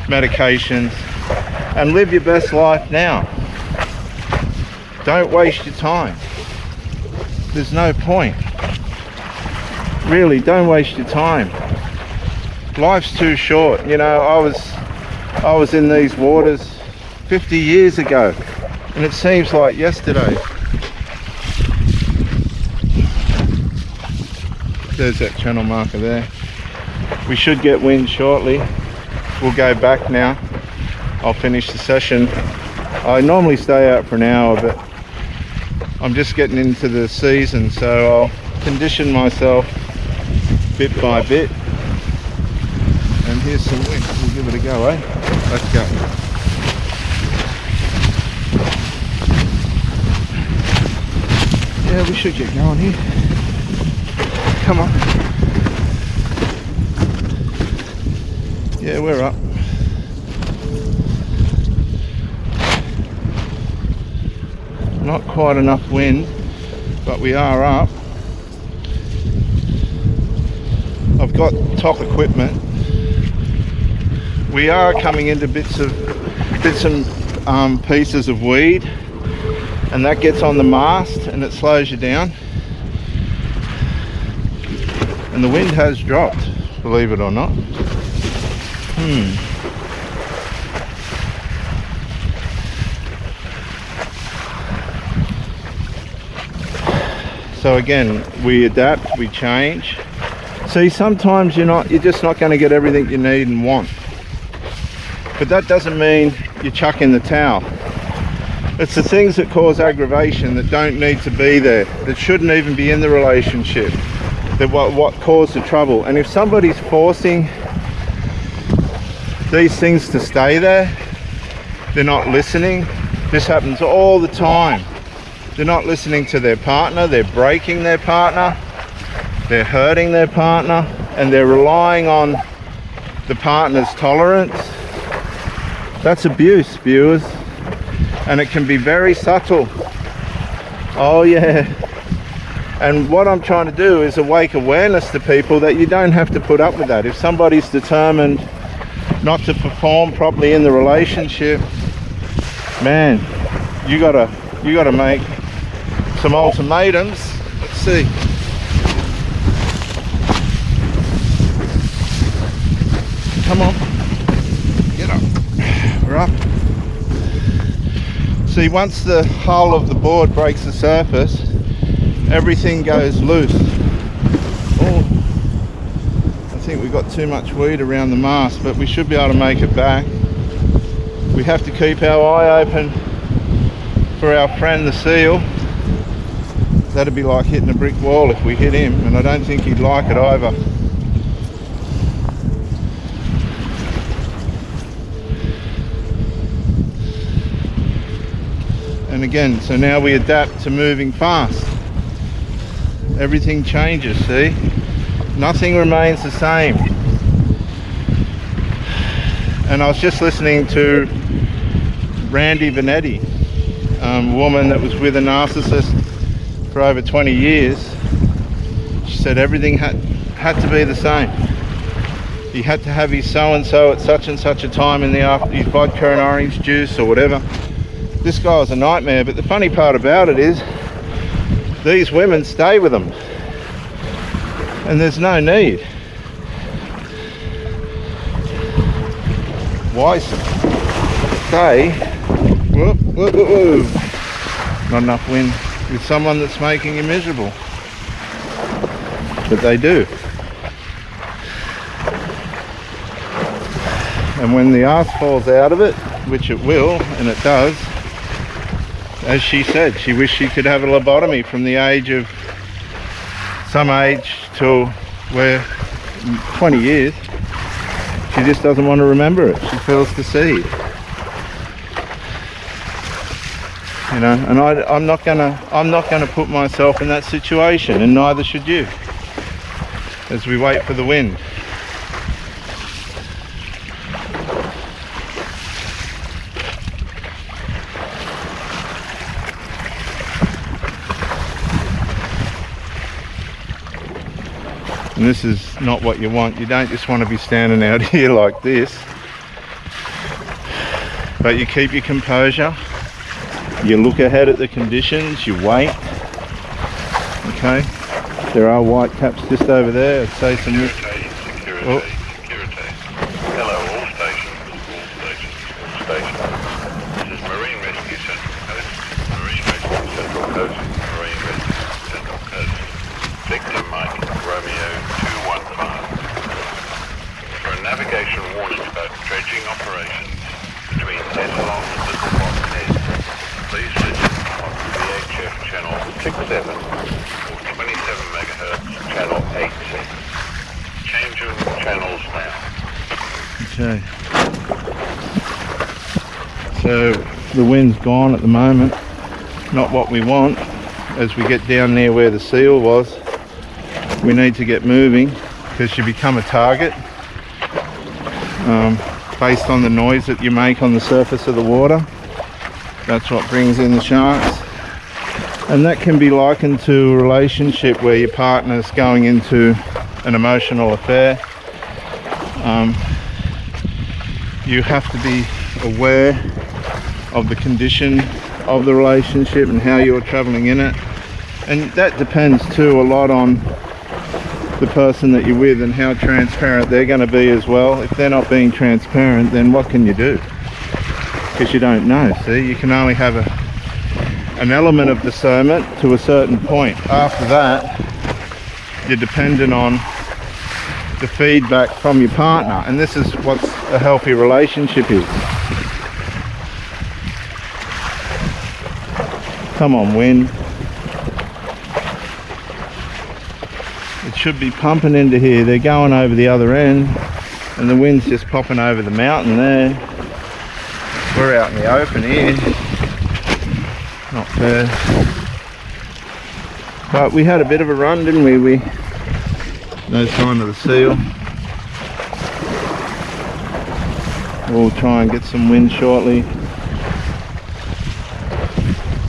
medications, and live your best life now. Don't waste your time. There's no point. Really, don't waste your time. Life's too short. You know, I was in these waters 50 years ago, and it seems like yesterday. There's that channel marker there. We should get wind shortly. We'll go back now. I'll finish the session. I normally stay out for an hour, but I'm just getting into the season, so I'll condition myself bit by bit. And here's some wind. We'll give it a go, eh? Let's go. Yeah, we should get going here. Come on. Yeah, we're up. Not quite enough wind, but we are up. I've got top equipment. We are coming into bits and pieces of weed, and that gets on the mast and it slows you down. And the wind has dropped, believe it or not. So again, we adapt, we change. See, sometimes you're just not going to get everything you need and want. But that doesn't mean you chuck in the towel. It's the things that cause aggravation that don't need to be there, that shouldn't even be in the relationship, that what caused the trouble. And if somebody's forcing these things to stay there, they're not listening. This happens all the time. They're not listening to their partner, they're breaking their partner, they're hurting their partner, and they're relying on the partner's tolerance. That's abuse, viewers, and it can be very subtle. Oh yeah. And what I'm trying to do is awake awareness to people that you don't have to put up with that. If somebody's determined not to perform properly in the relationship, man, you gotta make some ultimatums. Let's see. Come on, get up. We're up. See, once the hull of the board breaks the surface, everything goes loose. Oh, I think we've got too much weed around the mast, but we should be able to make it back. We have to keep our eye open for our friend the seal. That'd be like hitting a brick wall if we hit him, and I don't think he'd like it either. And again, so now we adapt to moving fast. Everything changes, see? Nothing remains the same. And I was just listening to Randy Vanetti, a woman that was with a narcissist for over 20 years. She said everything had to be the same. He had to have his so-and-so at such and such a time in the afternoon, his vodka and orange juice or whatever. This guy was a nightmare, but the funny part about it is these women stay with him, and there's no need. Why stay? Whoop, whoop, whoop, whoop. Not enough wind with someone that's making you miserable, but they do. And when the arse falls out of it, which it will, and it does, as she said, she wished she could have a lobotomy from the age of some age till where 20 years. She just doesn't want to remember it. She feels deceived. You know, and I'm not gonna put myself in that situation, and neither should you, as we wait for the wind. And this is not what you want. You don't just want to be standing out here like this. But you keep your composure, you look ahead at the conditions, you wait. Okay, there are white caps just over there. I'd say some... Security. Oh. Hello, all stations. This is Marine Rescue Central Coast. Marine Rescue Central Coast. Marine Rescue Central Coast. Victor Mike, Romeo 215. For a navigation warning about dredging operations between Essalon and Little Box Head, please listen on VHF channel 67 or 27 MHz channel 86. Changing channels now. Okay. So the wind's gone at the moment. Not what we want. As we get down there where the seal was, we need to get moving because you become a target based on the noise that you make on the surface of the water. That's what brings in the sharks. And that can be likened to a relationship where your partner's going into an emotional affair. You have to be aware of the condition of the relationship and how you're traveling in it, and that depends too a lot on the person that you're with and how transparent they're going to be as well. If they're not being transparent, then what can you do? Because you don't know. See, you can only have an element of discernment to a certain point. After that, you're dependent on the feedback from your partner, and this is what a healthy relationship is. Come on, wind. It should be pumping into here. They're going over the other end and the wind's just popping over the mountain there. We're out in the open here. Not fair. But we had a bit of a run, didn't we? No sign of the seal. We'll try and get some wind shortly.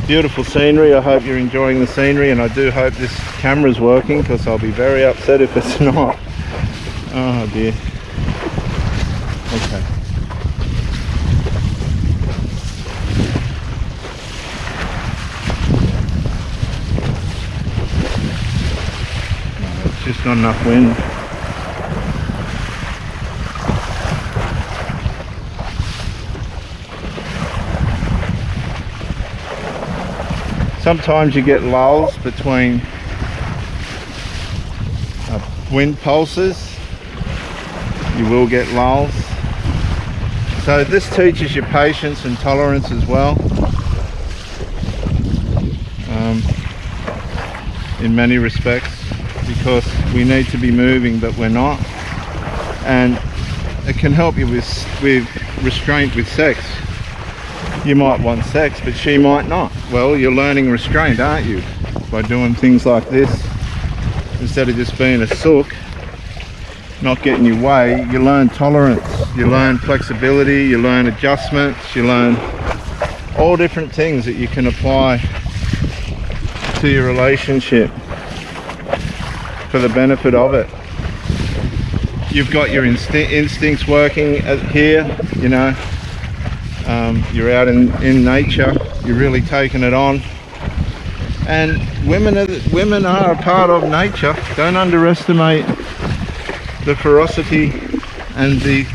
Beautiful scenery. I hope you're enjoying the scenery, and I do hope this camera's working, because I'll be very upset if it's not. Oh dear. Okay. No, it's just not enough wind. Sometimes you get lulls between wind pulses. You will get lulls. So this teaches you patience and tolerance as well, in many respects, because we need to be moving but we're not, and it can help you with restraint with sex. You might want sex, but she might not. Well, you're learning restraint, aren't you? By doing things like this, instead of just being a sook, not getting your way, you learn tolerance, you learn flexibility, you learn adjustments, you learn all different things that you can apply to your relationship for the benefit of it. You've got your instincts working here, you know. You're out in nature, you're really taking it on, and women are a part of nature. Don't underestimate the ferocity and the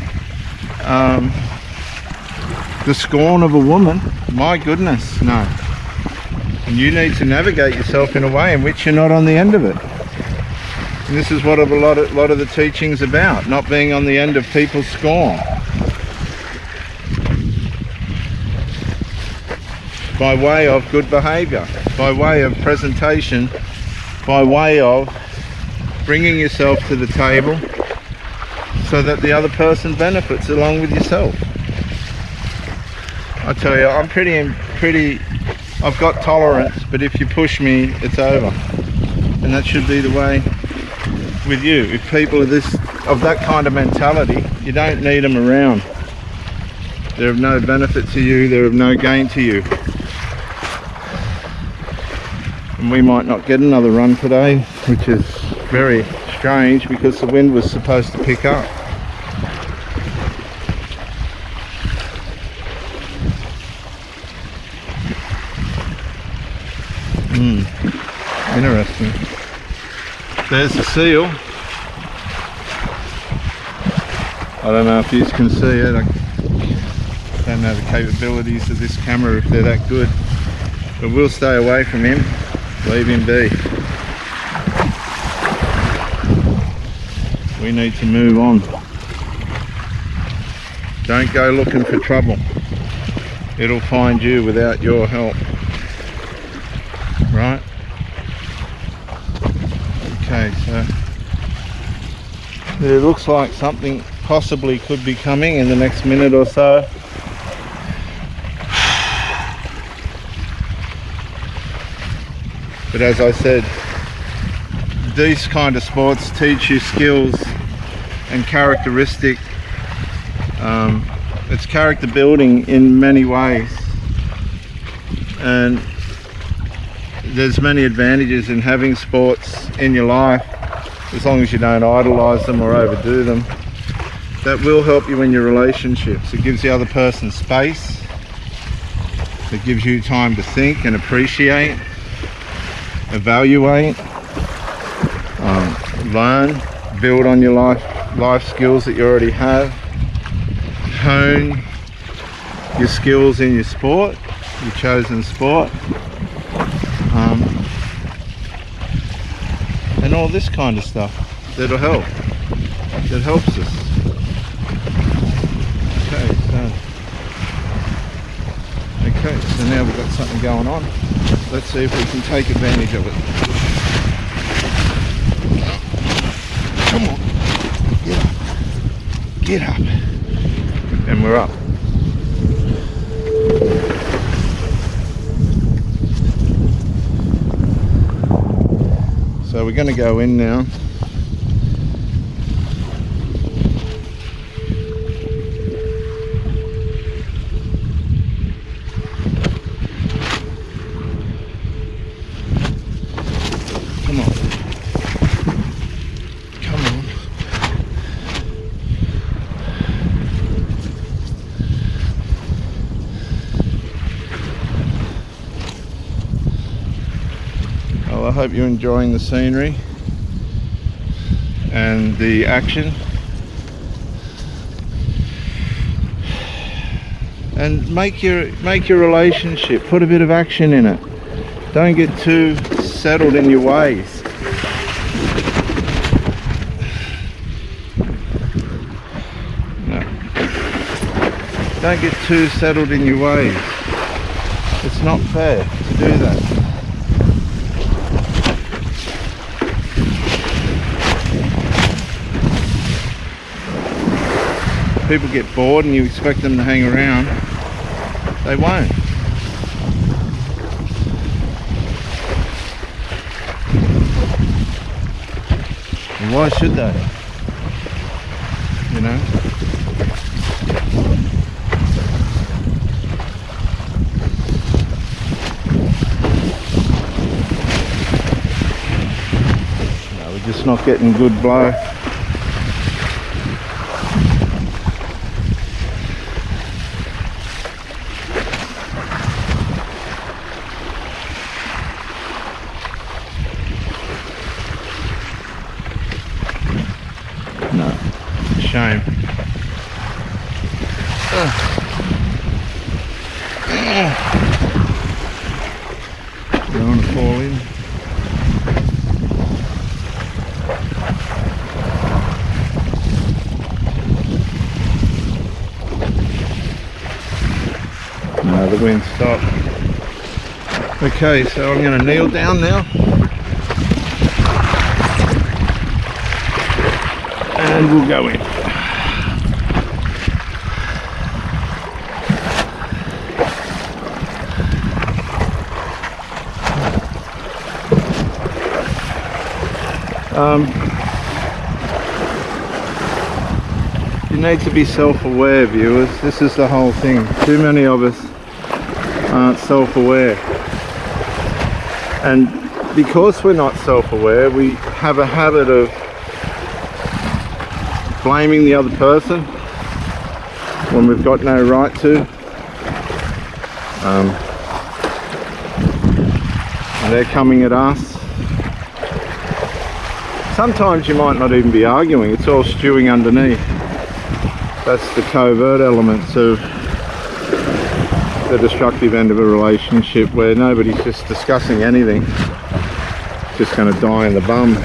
scorn of a woman. My goodness, no. And you need to navigate yourself in a way in which you're not on the end of it. And this is what a lot of the teaching's about, not being on the end of people's scorn. By way of good behavior, by way of presentation, by way of bringing yourself to the table so that the other person benefits along with yourself. I tell you, I'm I've got tolerance, but if you push me, it's over. And that should be the way with you. If people are of that kind of mentality, you don't need them around. They're of no benefit to you, they're of no gain to you. And we might not get another run today, which is very strange because the wind was supposed to pick up. Interesting. There's the seal. I don't know if you can see it. I don't know the capabilities of this camera, if they're that good. But we'll stay away from him. Leave him be. We need to move on. Don't go looking for trouble. It'll find you without your help. Right? Okay, so it looks like something possibly could be coming in the next minute or so. But as I said, these kind of sports teach you skills and characteristic. It's character building in many ways, and there's many advantages in having sports in your life, as long as you don't idolize them or overdo them. That will help you in your relationships. It gives the other person space. It gives you time to think and appreciate, evaluate, learn, build on your life skills that you already have, hone your skills in your sport, your chosen sport, and all this kind of stuff that'll help, that helps us. Okay, so now we've got something going on. Let's see if we can take advantage of it. Come on, get up, and we're up. So we're going to go in now. I hope you're enjoying the scenery and the action, and make your relationship, put a bit of action in it. Don't get too settled in your ways. No. Don't get too settled in your ways. It's not fair to do that. People get bored and you expect them to hang around, they won't. And why should they? You know? No, we're just not getting good blow. No, shame. Don't want to fall in. No, the wind stopped. Okay, so I'm going to kneel down now. And we'll go in. You need to be self-aware, viewers. This is the whole thing. Too many of us aren't self-aware. And because we're not self-aware, we have a habit of blaming the other person when we've got no right to. and they're coming at us. Sometimes you might not even be arguing, it's all stewing underneath. That's the covert elements of the destructive end of a relationship, where nobody's just discussing anything. It's just going to die in the bum.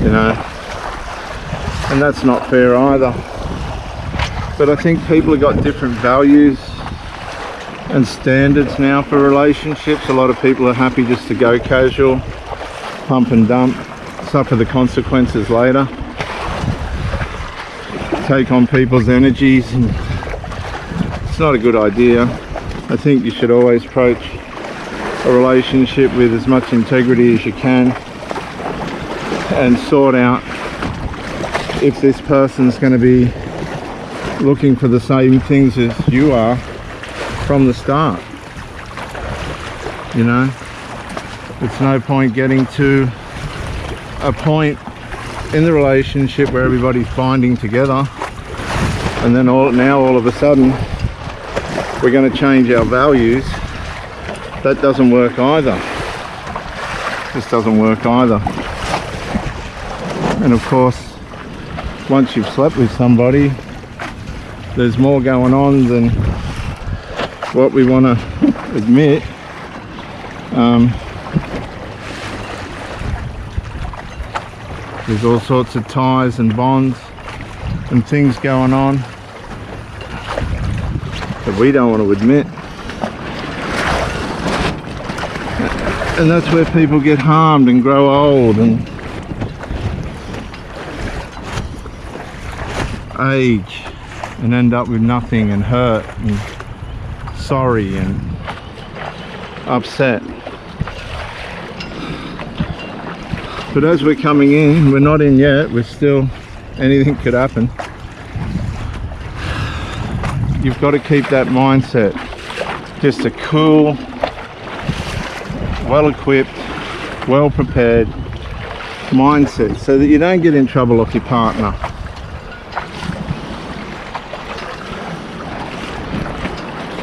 You know, and that's not fair either. But I think people have got different values and standards now for relationships. A lot of people are happy just to go casual, pump and dump, suffer the consequences later, take on people's energies, and it's not a good idea. I think you should always approach a relationship with as much integrity as you can and sort out if this person's going to be looking for the same things as you are from the start. You know, it's no point getting to a point in the relationship where everybody's binding together and then all of a sudden we're going to change our values. That doesn't work either. This doesn't work either. And of course, once you've slept with somebody, there's more going on than what we want to admit. There's all sorts of ties and bonds and things going on that we don't want to admit. And that's where people get harmed and grow old and age and end up with nothing and hurt and sorry and upset. But as we're coming in, we're not in yet, we're still, anything could happen. You've got to keep that mindset, just a cool, well-equipped, well-prepared mindset, so that you don't get in trouble off your partner.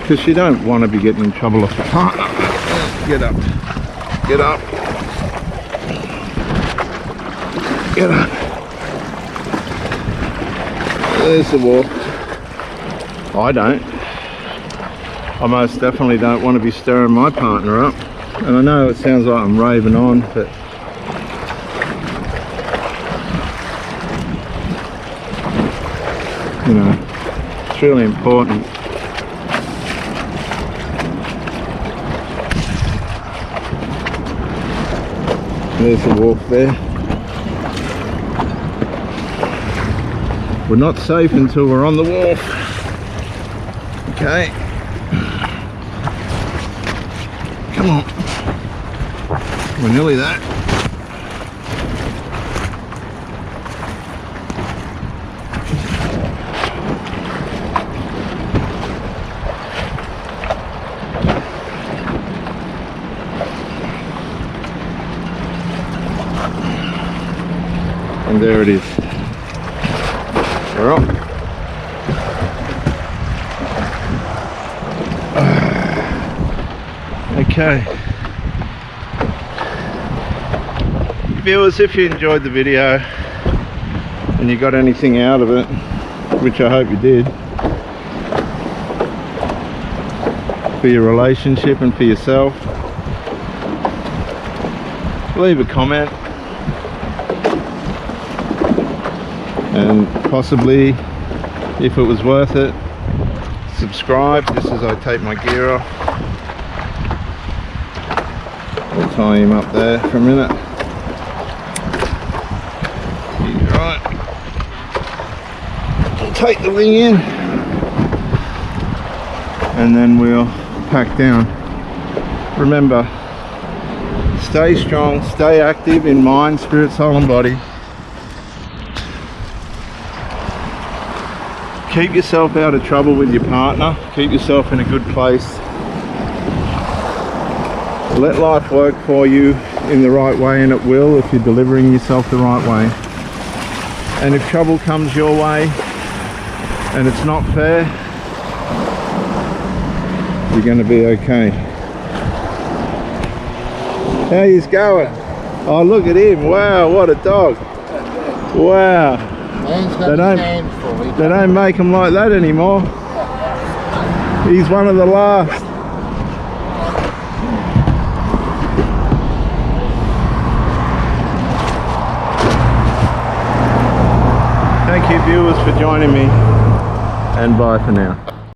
Because you don't want to be getting in trouble off your partner. Get up. Get up. Get up. There's the walk. I don't. I most definitely don't want to be stirring my partner up. And I know it sounds like I'm raving on, but you know, it's really important. There's the walk there. We're not safe until we're on the wharf. Okay. Come on. We're nearly there. And there it is. We're on. Okay. Viewers, if you enjoyed the video and you got anything out of it, which I hope you did, for your relationship and for yourself, leave a comment. And possibly, if it was worth it, subscribe just as I take my gear off. We'll tie him up there for a minute. Right. We'll take the wing in and then we'll pack down. Remember, stay strong, stay active in mind, spirit, soul and body. Keep yourself out of trouble with your partner. Keep yourself in a good place. Let life work for you in the right way, and it will if you're delivering yourself the right way. And if trouble comes your way and it's not fair, you're going to be okay. How he's going? Oh, look at him. Wow, what a dog. Wow. Man's got They his don't- hands full. He They don't make them like that anymore. He's one of the last. Thank you viewers for joining me, and bye for now.